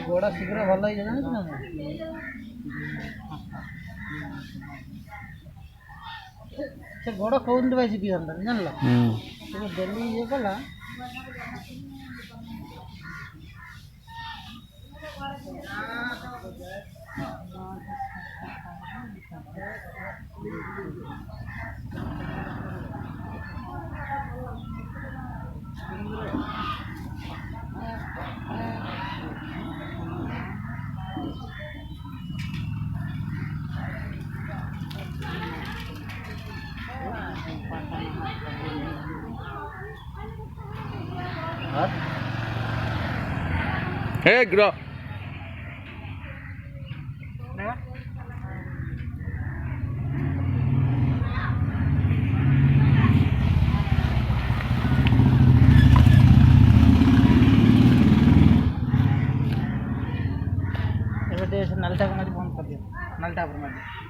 गोड़ा शीघ्र भल हो जाए ना से गोड़ कौन दवाई शिखी जान डेली ये कला Hey, bro. नल टाक फोन कर दिया नल टापर